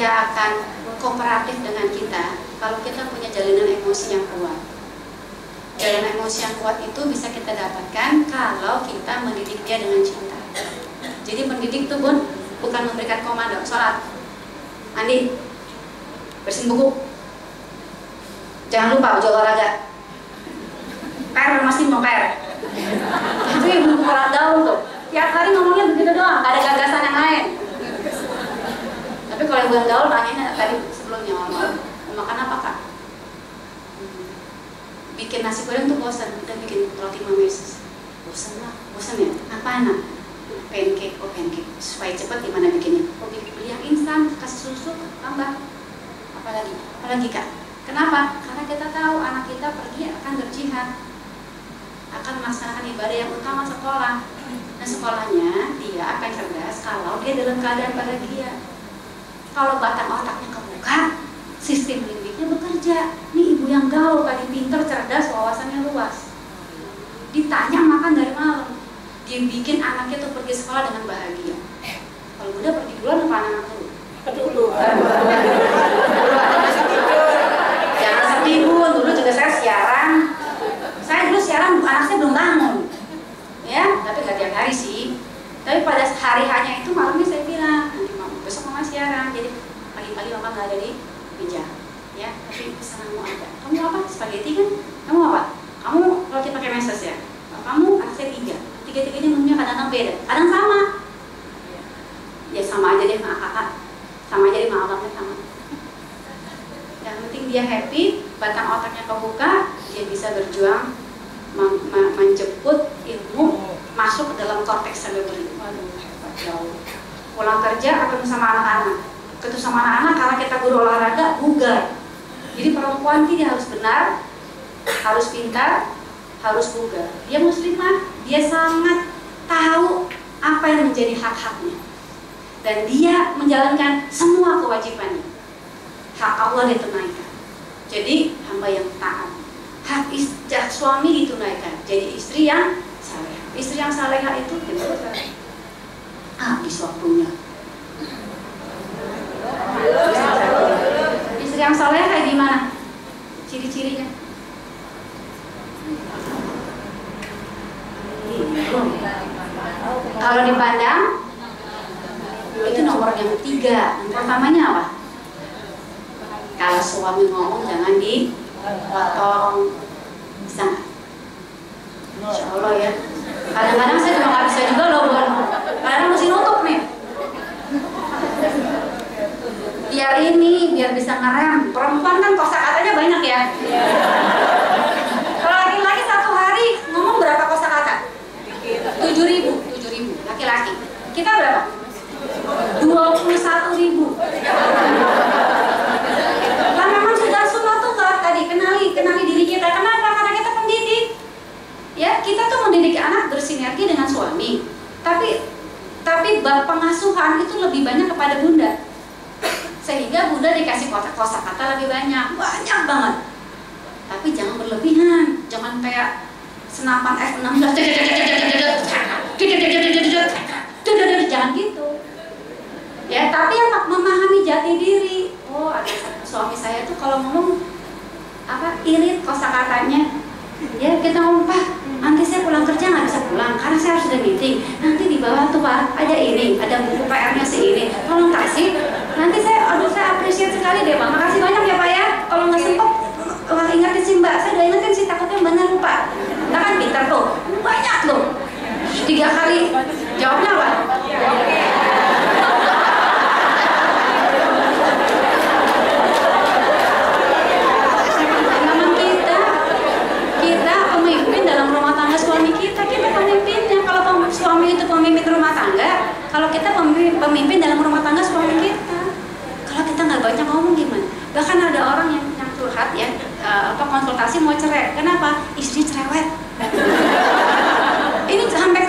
dia akan kooperatif dengan kita kalau kita punya jalinan emosi yang kuat. Jalinan emosi yang kuat itu bisa kita dapatkan kalau kita mendidik dia dengan cinta. Jadi mendidik itu Bun, bukan memberikan komando, sholat, mandi, bersihin buku, jangan lupa baju olahraga, masih mau PR. Itu ibu orang gaul tuh, tiap hari ngomongnya begitu doang, gak ada gagasan yang lain. Tapi kalau ibu yang gaul tanya tadi sebelumnya, mau makan apa Kak? Bikin nasi goreng tuh bosan, udah bikin roti mamesis. Bosan lah, bosan ya? Apa anak? Pancake, pancake. Supaya cepat gimana bikinnya? Beli yang instan, kasih susu, tambah. Apalagi Kak? Kenapa? Karena kita tahu anak kita pergi akan berjihad, akan melaksanakan ibadah yang utama sekolah. Nah sekolahnya dia akan cerdas kalau dia dalam keadaan bahagia. Kalau batang otaknya kebuka, sistem limbiknya bekerja. Nih ibu yang gaul tadi pinter, cerdas, wawasannya luas. Ditanya makan dari malam, dia bikin anaknya tuh pergi sekolah dengan bahagia. Kalau udah pergi duluan apa anak dulu? Jangan sedih Bun, dulu juga saya siaran. Saya dulu siaran, anak saya belum bangun. Ya, tapi gak tiap hari sih. Tapi pada hari hanya itu malamnya saya bilang, nanti besok mama siaran. Jadi pagi-pagi mama gak ada di meja. Ya, tapi pesananmu ada. Kamu apa? Spaghetti kan? Kamu apa? Kamu roti pakai meses ya? Kamu anak saya 3. Tiga-tiganya menunya kadang-kadang beda, kadang sama. Ya sama aja deh sama kakak. Sama aja deh sama abangnya sama. Yang penting dia happy, batang otaknya kebuka, dia bisa berjuang menjemput ilmu masuk ke dalam korteks cerebri. Waduh, hebat jauh. Pulang kerja ketemu sama anak-anak. Ketemu sama anak-anak karena kita guru olahraga bugar. Jadi perempuan dia harus benar, harus pintar, harus bugar. Dia muslimah, dia sangat tahu apa yang menjadi hak-haknya. Dan dia menjalankan semua kewajibannya. Hak Allah ditunaikan. Jadi hamba yang taat. Hak suami ditunaikan. Jadi istri yang saleh. Istri yang salehah itu habis waktunya. Istri yang salehah gimana? Ciri-cirinya? Kalau dipandang itu nomor yang 3. Yang pertamanya apa? Kalau suami ngomong jangan dipotong. Bisa nggak? Insya Allah ya. Kadang-kadang saya juga nggak bisa juga loh, kadang mesti nutup nih. Biar bisa ngerem. Perempuan kan kosakatanya banyak ya. Kalau laki-laki satu hari ngomong berapa kosakata? 7.000 laki-laki. Kita berapa? 21.000. Lah memang sudah sunnatullah tadi, kenali diri kita. Kenapa? Karena kita pendidik. Ya, kita tuh mendidik anak bersinergi dengan suami. Tapi pengasuhan itu lebih banyak kepada bunda. Sehingga bunda dikasih kosakata lebih banyak banget. Tapi jangan berlebihan, jangan kayak senapan F16. Jangan gitu. Ya, tapi yang memahami jati diri. Oh, ada suami saya tuh kalau ngomong irit kosakatanya. Ya, kita ngomong, Pak, nanti saya pulang kerja nggak bisa pulang karena saya harus ada meeting. Nanti di bawah tuh Pak, ada buku PR-nya segini. Tolong kasih. Nanti saya appreciate sekali deh Pak. Makasih banyak ya Pak ya. Kalau nggak sempet, ingatin sih Mbak. Saya udah ingetin sih, takutnya benar lupa. Kita kan pintar tuh, banyak loh. 3 kali. Jawabnya apa? Kita pemimpin dalam rumah tangga suami kita pemimpinnya. Kalau suami itu pemimpin rumah tangga, kalau kita pemimpin dalam rumah tangga suami kita. Kalau kita nggak banyak ngomong gimana? Bahkan ada orang yang curhat ya, konsultasi mau cerai. Kenapa? Istri cerewet. Ini sampai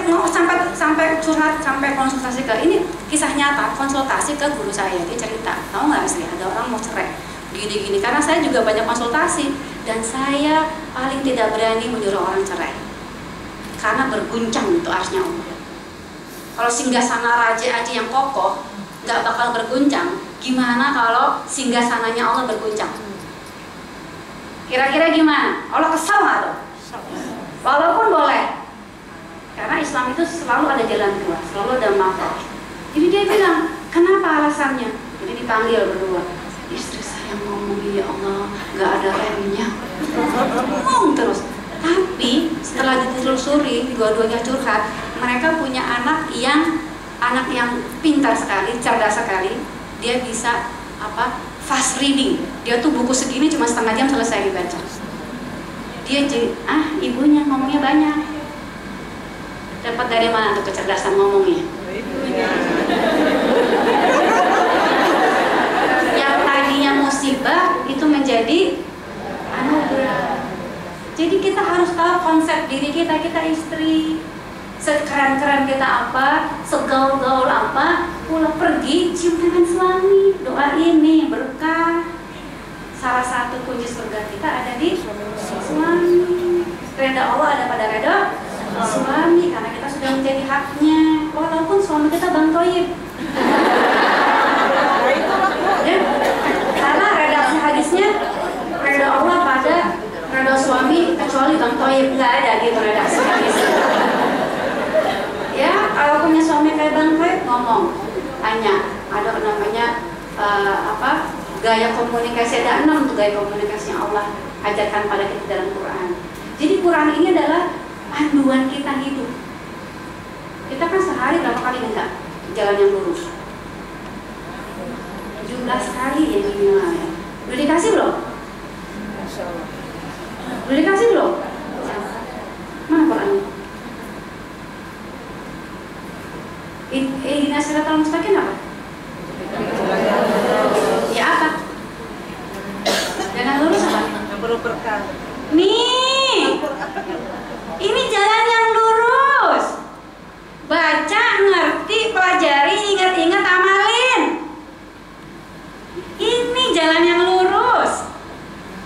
curhat, sampai konsultasi ke ini kisah nyata, konsultasi ke guru saya. Dia cerita, tahu nggak sih ada orang mau cerai gini-gini, karena saya juga banyak konsultasi dan saya paling tidak berani menyuruh orang cerai karena berguncang itu arsnya Allah. Kalau singgasana raja aja yang kokoh nggak bakal berguncang, Gimana kalau singgasananya Allah berguncang? Kira-kira gimana? Allah kesal nggak tuh? Walaupun boleh, karena Islam itu selalu ada jalan keluar, selalu ada makhluk. Jadi dia bilang, kenapa alasannya? Jadi dipanggil berdua. Istri saya ngomong, ya Allah, nggak ada remnya. Ngomong terus. Tapi setelah ditelusuri, dua-duanya curhat, mereka punya anak yang pintar sekali, cerdas sekali. Dia bisa fast reading. Dia tuh buku segini cuma setengah jam selesai dibaca. Dia jadi, ibunya ngomongnya banyak. Dapat dari mana tuh kecerdasan ngomongnya? Yang tadinya musibah itu menjadi anugerah. Jadi kita harus tahu konsep diri kita istri. Sekeren-keren kita apa, segaul-gaul apa, pulang pergi cium tangan suami, doa ini berkah. Salah satu kunci surga kita ada di suami. Reda Allah ada pada reda suami, karena kita sudah menjadi haknya. Walaupun suami kita Bang Toyib. Ya, karena redaksi hadisnya reda Allah pada reda suami kecuali Bang Toyib, nggak ada gitu redaksi hadisnya. Ya, kalau punya suami kayak Bang Toyib ngomong, tanya, ada namanya gaya komunikasi, ada 6 tuh gaya komunikasi yang Allah ajarkan pada kita dalam Quran. Jadi Quran ini adalah panduan kita hidup. Kita kan sehari berapa kali minta jalan yang lurus? 17 kali ya minimal ya. Udah dikasih belum? Udah dikasih belum? Mana Qurannya? Ihdina siratal mustaqim apa? Ya apa? Jalan lurus apa? Yang perlu berkah. Nih, ini jalan yang lurus. Baca, ngerti, pelajari, ingat-ingat, amalin. Ini jalan yang lurus.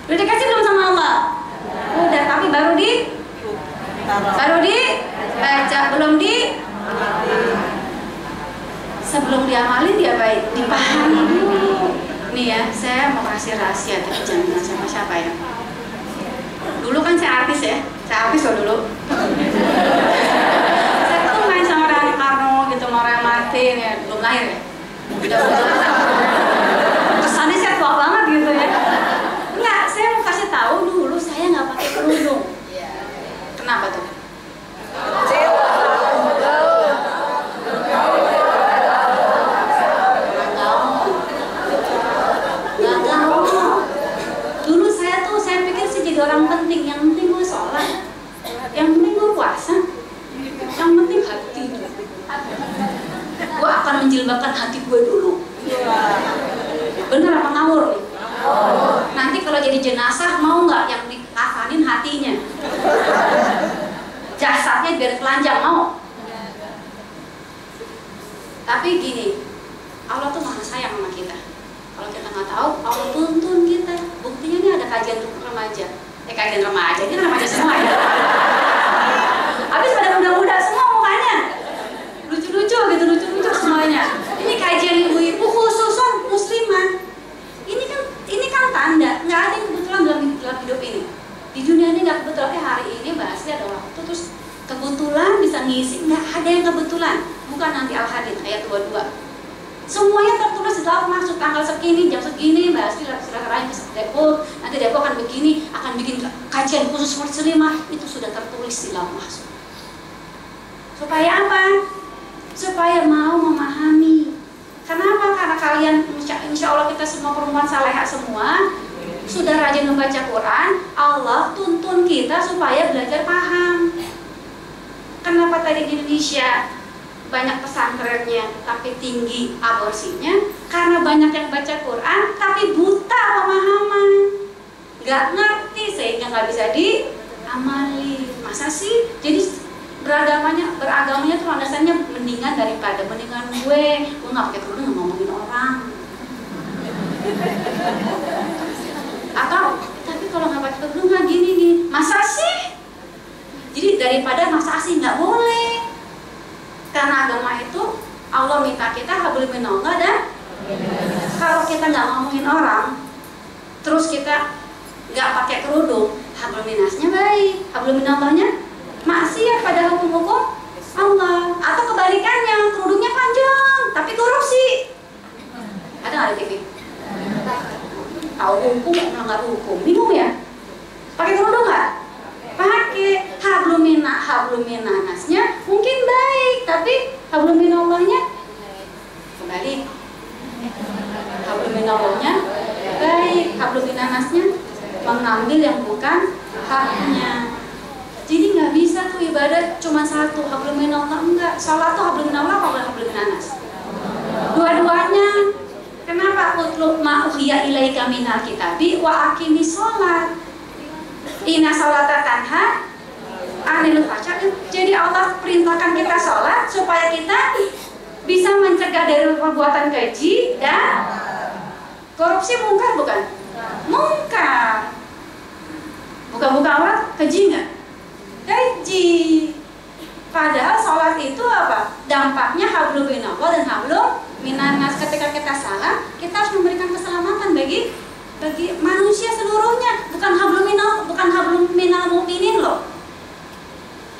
Udah dikasih belum sama Allah? Udah, tapi baru dibaca, belum di. Sebelum diamalin dia baik, dipahami dulu. Nih ya, saya mau kasih rahasia, tapi jangan bilang sama siapa ya. Dulu kan saya artis ya, saya artis loh dulu. Saya tuh main sama Rani Karno gitu, Maura Martin ya, belum lahir ya. Kesannya saya tua banget gitu ya. Enggak, saya mau kasih tahu dulu saya nggak pakai kerudung. Kenapa tuh? Orang penting, yang penting gue sholat, yang penting gue puasa, yang penting hati. Gue akan menjilbabkan hati gue dulu. Bener apa ngawur nih? Nanti kalau jadi jenazah mau nggak yang dikafanin hatinya? Jasadnya biar telanjang mau? Tapi gini, Allah tuh maha sayang sama kita. Kalau kita nggak tahu, Allah tuntun kita. Buktinya ini ada kajian untuk remaja. Kajian remaja, ini remaja semua ya. Habis pada muda-muda semua mukanya lucu-lucu gitu, lucu-lucu semuanya. Ini kajian ibu-ibu khusus muslimah. Ini kan tanda nggak ada yang kebetulan dalam hidup ini. Di dunia ini nggak kebetulan. Hari ini bahasnya ada waktu terus kebetulan bisa ngisi, nggak ada yang kebetulan. Bukan nanti Al-Hadid ayat 22. Semuanya tertulis di dalam maksud tanggal segini, jam segini, bahas silaturahmi ke Depok. Nanti Depok akan begini, akan bikin kajian khusus muslimah. Itu sudah tertulis di dalam maksud. Supaya apa? Supaya mau memahami. Kenapa? Karena kalian, insya Allah kita semua perempuan salehah semua, sudah rajin membaca Quran. Allah tuntun kita supaya belajar paham. Kenapa tadi di Indonesia banyak pesantrennya tapi tinggi aborsinya? Karena banyak yang baca Quran tapi buta pemahaman, nggak ngerti sehingga nggak bisa diamali. Masa sih? Jadi beragamanya tuh landasannya mendingan gue nggak pakai kerudung ngomongin orang. Atau tapi kalau nggak pakai kerudung nggak gini. Masa sih? Jadi daripada masa sih nggak boleh. Karena agama itu Allah minta kita hablum minallah dan Kalau kita nggak ngomongin orang, terus kita nggak pakai kerudung, hablum minasnya baik, hablum minallahnya maksiat pada hukum-hukum Allah. Atau kebalikannya, kerudungnya panjang tapi korupsi. Ada nggak di TV? Tahu hukum, melanggar hukum, bingung ya? Pakai kerudung nggak? Pakai. Hablum minanasnya mungkin baik, tapi hablum minallahnya kembali. Hablum minallahnya baik, hablum minanasnya mengambil yang bukan haknya. Jadi nggak bisa tuh ibadah cuma satu, hablum minallah, enggak. Salat tuh hablum minallah apa hablum minanas? Dua-duanya. Kenapa? Utlub ma uhiya ilaika minal kitabi wa aqimis shalah. Inna sholata tanha anil fahsya. Jadi Allah perintahkan kita sholat supaya kita bisa mencegah dari perbuatan keji dan korupsi. Mungkar bukan? Mungkar. Buka-buka aurat keji nggak? Keji. Padahal sholat itu apa? Dampaknya hablum minallah dan hablum minanas. Ketika kita salah, kita harus memberikan keselamatan bagi manusia seluruhnya. Bukan hablum minal mukminin loh.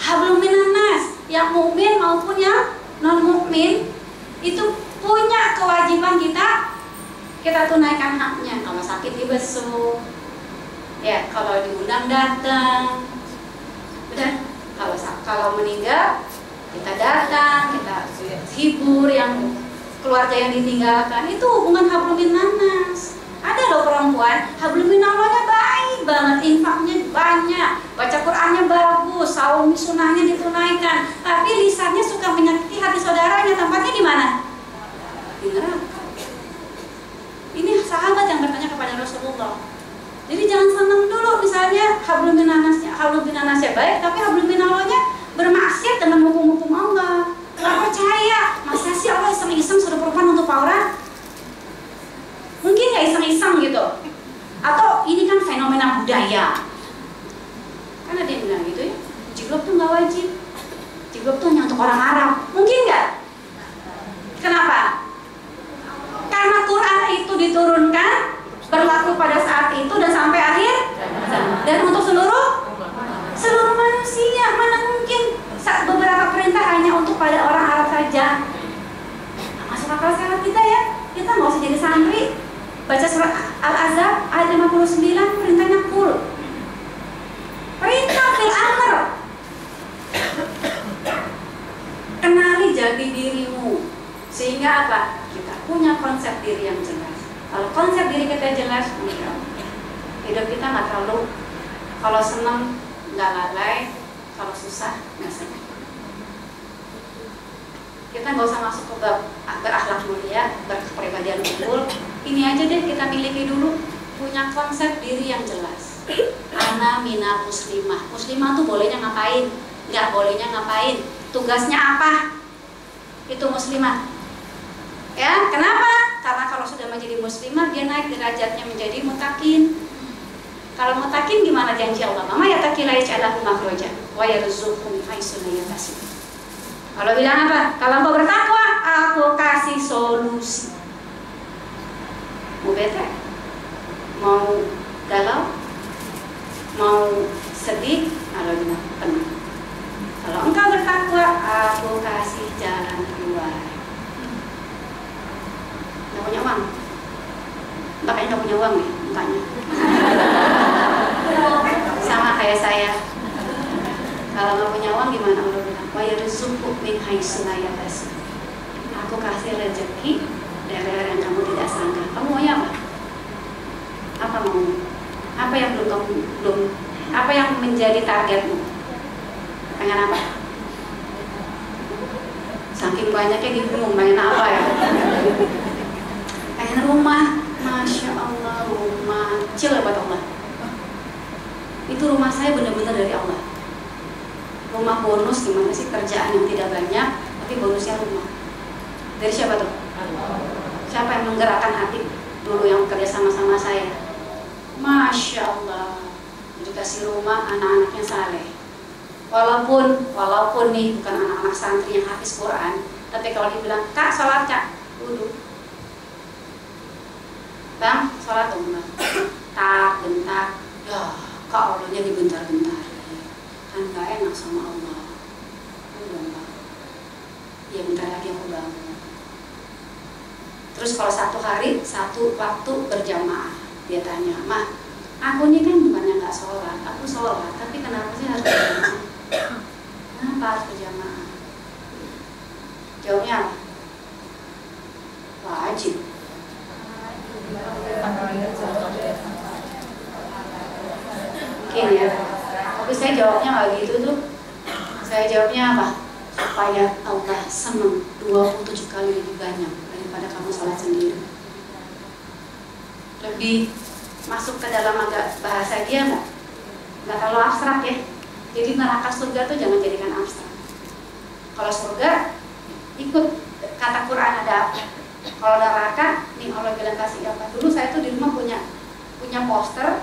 Hablum minanas, yang mukmin maupun yang non mukmin itu punya kewajiban kita tunaikan haknya. Kalau sakit dibesuk, ya kalau diundang datang, udah. Kalau meninggal kita datang, kita hibur yang keluarga yang ditinggalkan. Itu hubungan hablum minanas. Ada loh perempuan hablum minallahnya baik banget, infaknya banyak, baca Qur'annya bagus, saum sunnahnya ditunaikan, tapi lisannya suka menyakiti hati saudaranya. Tempatnya di mana? Di neraka. Ini sahabat yang bertanya kepada Rasulullah. Jadi jangan senang dulu misalnya hablum minanasnya baik, tapi hablum minallahnya bermaksiat dengan hukum-hukum Allah. Nggak percaya, masa sih Allah iseng-iseng suruh perempuan untuk aurat? Mungkin nggak iseng-iseng gitu. Atau ini kan fenomena budaya. Kan ada yang bilang gitu ya, jilbab tuh nggak wajib, jilbab tuh hanya untuk orang Arab. Mungkin nggak? Kenapa? Karena Quran itu diturunkan berlaku pada saat itu dan sampai akhir dan untuk seluruh manusia. Mana mungkin beberapa perintah hanya untuk pada orang Arab saja? Masuk akal sekarang kita ya. Kita nggak usah jadi santri, baca surat Al-Ahzab ayat 59, perintahnya full. Perintah fil amr. Kenali jati dirimu, sehingga apa? Kita punya konsep diri yang jelas. Kalau konsep diri kita jelas, hidup kita nggak terlalu, kalau senang nggak lalai, kalau susah nggak senang. Kita nggak usah masuk ke bab berakhlak mulia, berkepribadian unggul. Ini aja deh kita miliki dulu, punya konsep diri yang jelas. Ana mina muslimah. Muslimah tuh bolehnya ngapain, nggak bolehnya ngapain, tugasnya apa? Itu muslimah. Ya, kenapa? Karena kalau sudah menjadi muslimah, dia naik derajatnya menjadi mutakin. Kalau mutakin gimana janji Allah? Mama ya takila yaj'alahu makhraja wa yarzuqhu min haitsu la yahtasib. Kalau bilang apa? Kalau engkau bertakwa, aku kasih solusi. Mau bete? Mau galau? Mau sedih? Kalau bilang tenang. Kalau engkau bertakwa, aku kasih jalan keluar. Nggak punya uang? Makanya nggak punya uang nih, mukanya. Sama kayak saya. Kalau nggak punya uang gimana Allah bilang? Wa yarzuqhu min haitsu la yahtasib. Aku kasih rezeki dari yang kamu tidak sangka. Kamu maunya apa? Apa mau? Apa yang apa yang menjadi targetmu? Pengen apa? Saking banyaknya bingung pengen apa ya? Pengen rumah. Masya Allah, rumah kecil ya buat Allah. Itu rumah saya benar-benar dari Allah. Rumah bonus gimana sih, kerjaan yang tidak banyak tapi bonusnya rumah. Dari siapa tuh? Siapa yang menggerakkan hati dulu yang kerja sama-sama saya? Masya Allah, dikasih rumah, anak-anaknya saleh. Walaupun nih bukan anak-anak santri yang hafiz Quran, tapi kalau dibilang, Kak sholat Kak, wudhu. Bang, sholat dong bang. Tak, bentar. Ya, kok Allahnya dibentar-bentar. Kan gak enak sama Allah. Udah bang. Ya bentar lagi aku bangun. Terus kalau satu hari, satu waktu berjamaah, dia tanya, "Mah, aku ini kan bukannya nggak sholat, aku sholat, tapi kenapa sih harus berjamaah? Kenapa harus berjamaah?" Jawabnya apa? Wajib. Mungkin ya, tapi saya jawabnya nggak gitu tuh. Saya jawabnya apa? Supaya Allah senang 27 kali lebih banyak daripada kamu sholat sendiri. Lebih masuk ke dalam agak bahasa dia nggak terlalu abstrak ya. Jadi neraka surga tuh jangan jadikan abstrak. Kalau surga ikut kata Quran ada apa? Kalau neraka, nih Allah bilang kasih apa? Dulu saya tuh di rumah punya poster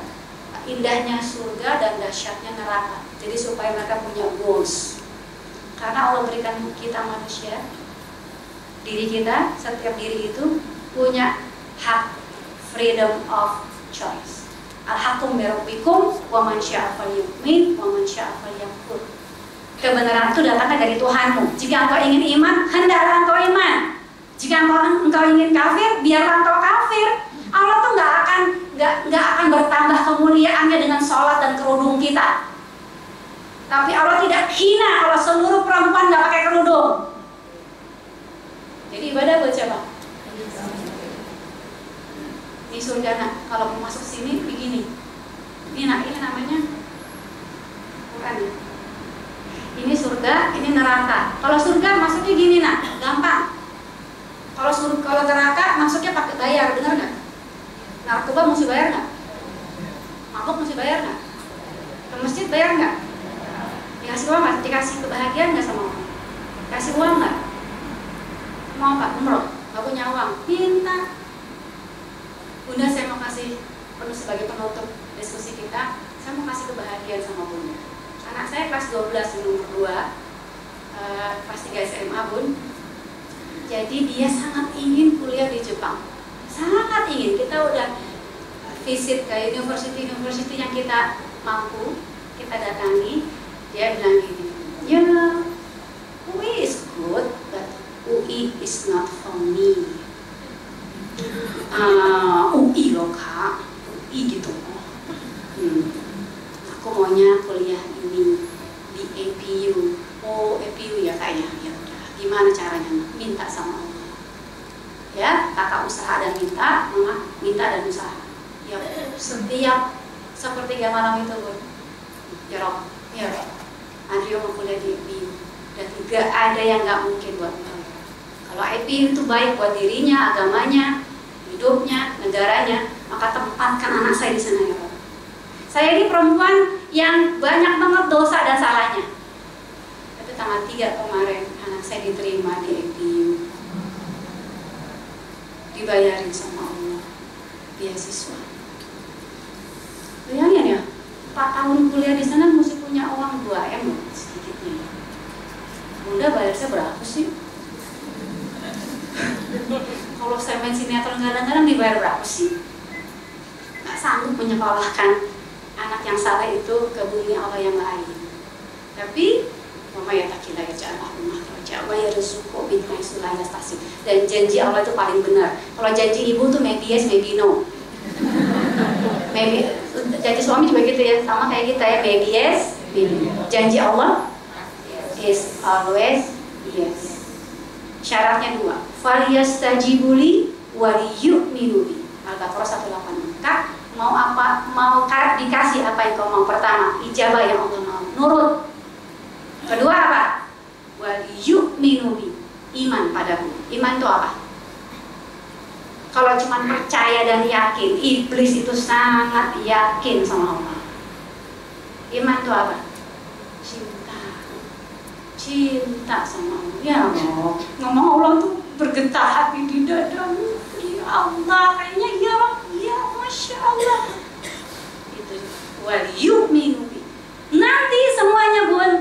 indahnya surga dan dahsyatnya neraka. Jadi supaya mereka punya goals. Karena Allah berikan kita manusia, diri kita, setiap diri itu punya hak, freedom of choice. Al-hakum birabbikum wa man syaa falyu'min wa man syaa falyakfur. Kebenaran itu datangnya dari Tuhanmu. Jika engkau ingin iman, hendaklah engkau iman. Jika engkau ingin kafir, biarlah engkau kafir. Allah tuh nggak akan bertambah kemuliaannya dengan sholat dan kerudung kita. Tapi Allah tidak hina kalau seluruh perempuan nggak pakai kerudung. Jadi ibadah buat siapa? Di surga nak, kalau mau masuk sini begini. Ini nak, ini namanya bukan ya? Ini surga, ini neraka. Kalau surga masuknya gini nak, gampang. Kalau neraka masuknya pakai bayar, benar nggak? Narkoba mesti bayar nggak? Mabuk mesti bayar nggak? Ke masjid bayar nggak? Dikasih uang nggak? Dikasih kebahagiaan nggak sama orang? Kasih uang nggak? Mau apa? Umroh? Nggak punya uang? Minta. Bunda, saya mau kasih sebagai penutup diskusi kita. Saya mau kasih kebahagiaan sama Bunda. Anak saya kelas 12 nomor 2, kelas 3 SMA Bun. Jadi dia sangat ingin kuliah di Jepang. Sangat ingin. Kita udah visit ke university yang kita mampu, kita datangi. Dia bilang gini, ya UI is good, but UI is not for me. UI loh kak, UI gitu. Aku maunya kuliah ini di APU. Oh APU ya kak ya. Ya udah. Gimana caranya? Minta sama Allah. Ya, kakak usaha dan minta, mama minta dan usaha. Ya, setiap sepertiga malam itu Bun. Ya Rob, ya Rob. Andrio mau kuliah di APU dan gak ada yang gak mungkin buat dia. Kalau APU itu baik buat dirinya, agamanya, hidupnya, negaranya, maka tempatkan anak saya di sana ya Rob. Saya ini perempuan yang banyak banget dosa dan salahnya. Tapi tanggal 3 kemarin anak saya diterima di APU, dibayarin sama Allah beasiswa. Bayangin ya, 4 tahun kuliah di sana mesti punya uang 2M sedikitnya. Bunda bayar saya berapa sih? Kalau saya main sinetron kadang-kadang dibayar berapa sih? Nggak sanggup menyekolahkan anak yang salah itu ke bumi Allah yang lain. Tapi mama ya takila ya ja'alah rumah roja wa yarzuqu min haitsu la yahtasib. Dan janji Allah itu paling benar. Kalau janji ibu tuh maybe yes, maybe no. Maybe janji suami juga gitu ya, sama kayak kita ya, maybe yes, maybe no. Janji Allah is always yes. Syaratnya 2. Falyastajibuli wa liyu'minu bi. Al-Baqarah 186. Kak, mau apa? Mau dikasih apa yang kau mau? Pertama, ijabah yang Allah mau, nurut. Kedua apa? Waliyu'minu bi, iman padaku. Iman itu apa? Kalau cuma percaya dan yakin, iblis itu sangat yakin sama Allah. Iman itu apa? Cinta sama Allah. Ya Allah, ngomong Allah tuh bergetar hati di dadamu. Ya Allah, kayaknya ya Allah, ya Masya Allah. Itu waliyu'minu bi. Nanti semuanya Bun,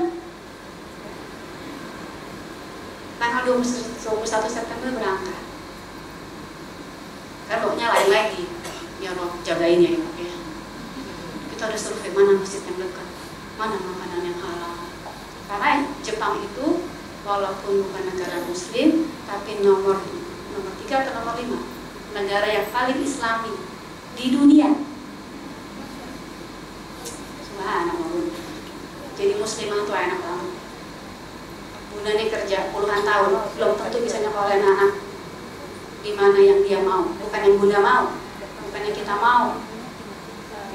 tanggal 21 September berangkat. Kan pokoknya lain lagi. ya Rob, jagain ya Ibu ya. Kita harus survei mana masjid yang dekat, mana makanan yang halal. Karena Jepang itu walaupun bukan negara muslim, tapi nomor 3 atau nomor 5 negara yang paling islami di dunia. Subhanallah. Jadi muslimah itu enak banget. Bunda nih kerja puluhan tahun, belum tentu bisa nyekolahin anak gimana yang dia mau, bukan yang Bunda mau, bukan yang kita mau.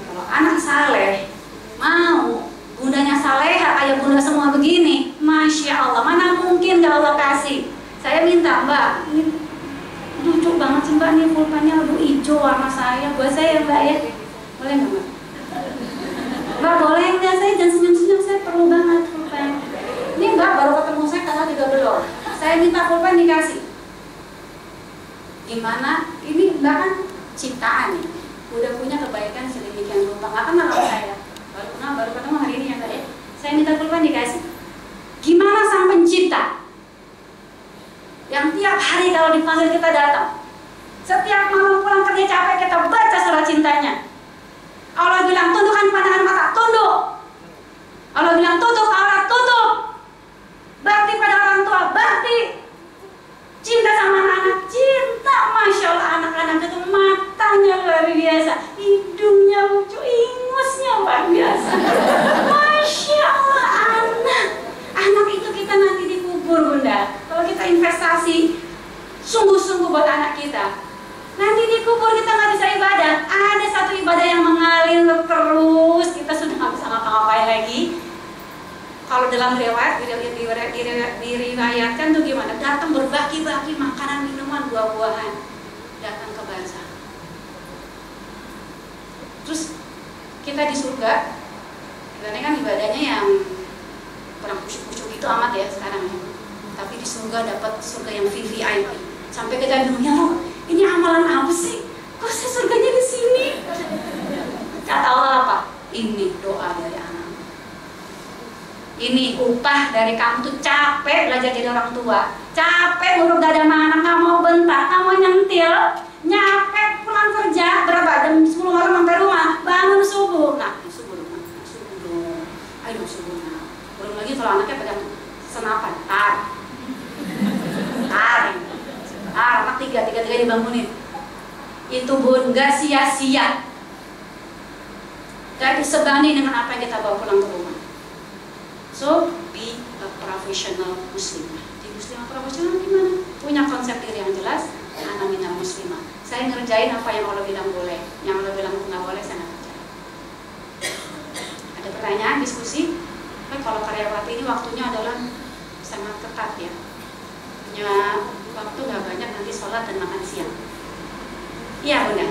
Kalau anak saleh mau, bundanya saleha kayak Bunda semua begini, Masya Allah, mana mungkin gak Allah kasih. Saya minta Mbak, ini lucu banget sih Mbak, nih pulpennya aduh hijau warna saya, buat saya Mbak ya, boleh gak Mbak? Mbak boleh nggak, saya jangan senyum-senyum, saya perlu banget pulpen. Ini Mbak baru ketemu saya tanggal 13, saya minta pulpen dikasih. Gimana? Ini Mbak kan ciptaan nih, udah punya kebaikan sedemikian rupa, nggak kenal sama saya, baru ketemu hari ini ya Mbak ya. Saya minta pulpen dikasih. Gimana sang pencipta yang tiap hari kalau dipanggil kita datang, setiap malam pulang kerja capek kita baca surat cintanya. Allah bilang tundukkan pandangan mata, tunduk. Allah bilang tutup aurat, tutup. Bakti pada orang tua, bakti. Cinta sama anak-anak, cinta. Masya Allah, anak-anak itu matanya luar biasa, hidungnya lucu, ingusnya luar biasa. Masya Allah, anak itu kita nanti dikubur Bunda. Kalau kita investasi sungguh-sungguh buat anak kita, nanti dikubur kita nggak bisa ibadah. Ada satu ibadah yang mengalir terus, kita sudah nggak bisa ngapa-ngapain lagi. Kalau dalam riwayat diriwayatkan tuh gimana? Datang berbagi-bagi makanan, minuman, buah-buahan, datang ke barzah. Terus kita di surga, sebenarnya kan ibadahnya yang kurang kusyuk-kusyuk itu amat ya sekarang ya. Tapi di surga dapat surga yang VVIP. Sampai kita dunia loh, ini amalan apa sih? Kok saya surganya di sini? Kata Allah apa? Ini doa dari anak. Ini upah dari kamu tuh capek belajar jadi orang tua, capek nguruk dada sama anak, nggak mau bentak, nggak mau nyentil, nyampe pulang kerja berapa jam 10 malam sampai rumah, bangun subuh. Nah subuh dong, ayo subuh. Nah belum lagi kalau anaknya pegang senapan, anak tiga dibangunin. Itu Bun, gak sia-sia. Gak disebanding dengan apa yang kita bawa pulang ke rumah. So, be a professional muslimah. Di muslimah profesional gimana? Punya konsep diri yang jelas, ana minal muslimah. Saya ngerjain apa yang Allah bilang boleh, yang Allah bilang nggak boleh saya nggak kerjain. Ada pertanyaan, diskusi? Kalau karyawati ini waktunya adalah sangat ketat ya. Punya waktu nggak banyak, nanti sholat dan makan siang. Iya Bunda.